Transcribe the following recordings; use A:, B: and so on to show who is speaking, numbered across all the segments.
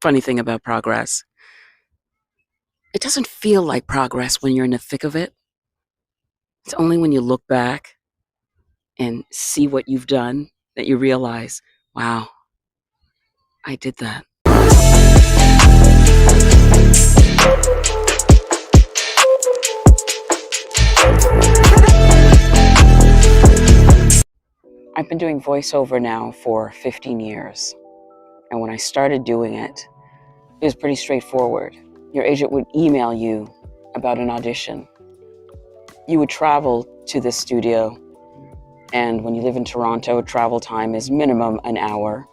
A: Funny thing about progress, it doesn't feel like progress when you're in the thick of it. It's only when you look back and see what you've done that you realize, wow, I did that. I've been doing voiceover now for 15 years. And when I started doing it, it was pretty straightforward. Your agent would email you about an audition. You would travel to the studio, and when you live in Toronto, travel time is minimum an hour.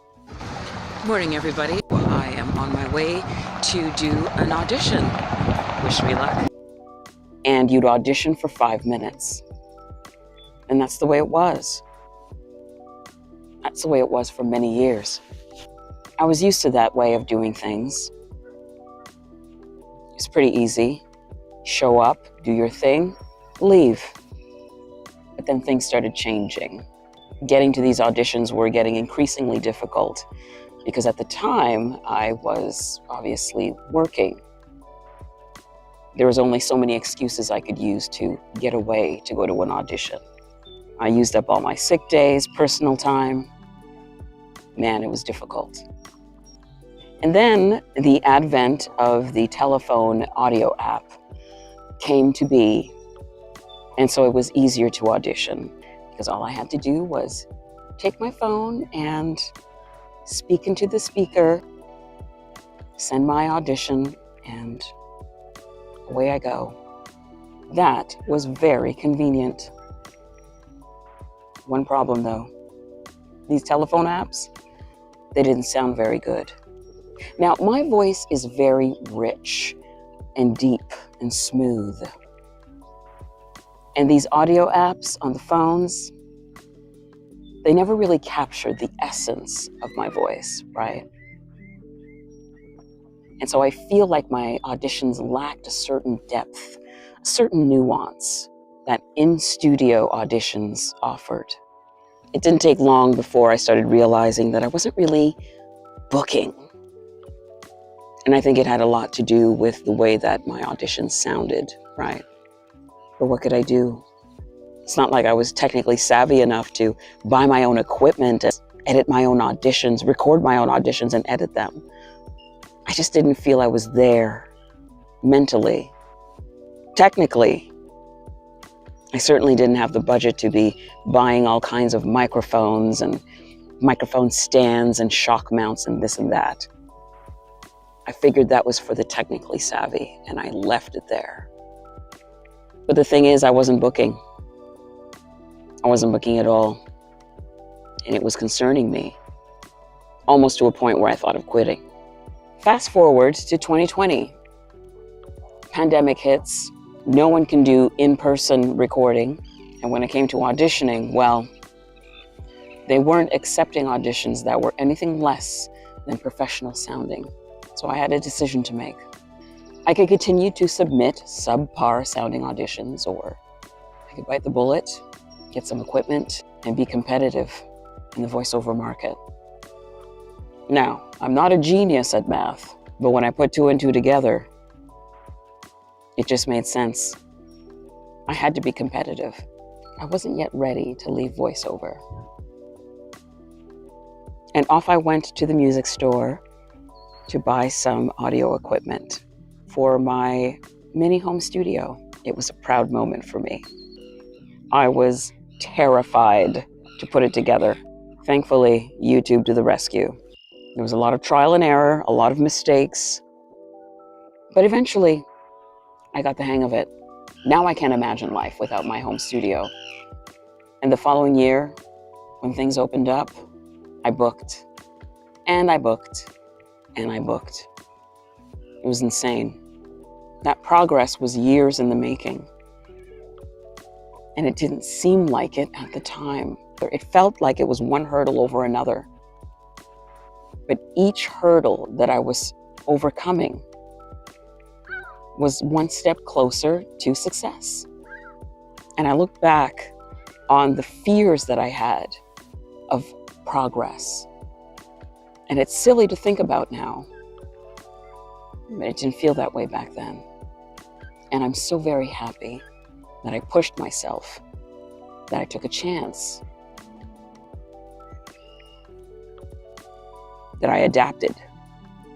A: Morning, everybody. I am on my way to do an audition. Wish me luck. And you'd audition for 5 minutes. And that's the way it was. That's the way it was for many years. I was used to that way of doing things. It's pretty easy. Show up, do your thing, leave. But then things started changing. Getting to these auditions were getting increasingly difficult because at the time I was obviously working. There was only so many excuses I could use to get away to go to an audition. I used up all my sick days, personal time. Man, it was difficult. And then the advent of the telephone audio app came to be. And so it was easier to audition because all I had to do was take my phone and speak into the speaker, send my audition, and away I go. That was very convenient. One problem though, these telephone apps, they didn't sound very good. Now, my voice is very rich and deep and smooth. And these audio apps on the phones, they never really captured the essence of my voice, right? And so I feel like my auditions lacked a certain depth, a certain nuance that in-studio auditions offered. It didn't take long before I started realizing that I wasn't really booking. And I think it had a lot to do with the way that my auditions sounded, right? But what could I do? It's not like I was technically savvy enough to buy my own equipment, and edit my own auditions, record my own auditions and edit them. I just didn't feel I was there mentally. Technically, I certainly didn't have the budget to be buying all kinds of microphones and microphone stands and shock mounts and this and that. I figured that was for the technically savvy, and I left it there. But the thing is, I wasn't booking. I wasn't booking at all. And it was concerning me, almost to a point where I thought of quitting. Fast forward to 2020. Pandemic hits. No one can do in-person recording. And when it came to auditioning, well, they weren't accepting auditions that were anything less than professional sounding. So I had a decision to make. I could continue to submit subpar sounding auditions, or I could bite the bullet, get some equipment, and be competitive in the voiceover market. Now, I'm not a genius at math, but when I put two and two together, it just made sense. I had to be competitive. I wasn't yet ready to leave voiceover. And off I went to the music store to buy some audio equipment for my mini home studio. It was a proud moment for me. I was terrified to put it together. Thankfully, YouTube to the rescue. There was a lot of trial and error, a lot of mistakes, but eventually I got the hang of it. Now I can't imagine life without my home studio. And the following year, when things opened up, I booked, and I booked, and I booked. It was insane. That progress was years in the making. And it didn't seem like it at the time. It felt like it was one hurdle over another. But each hurdle that I was overcoming was one step closer to success. And I look back on the fears that I had of progress. And it's silly to think about now, But it didn't feel that way back then. And I'm so very happy that I pushed myself, that I took a chance, that I adapted.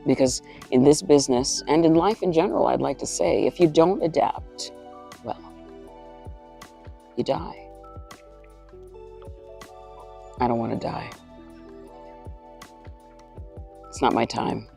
A: Because in this business and in life in general, I'd like to say, if you don't adapt, well, you die. I don't want to die. It's not my time.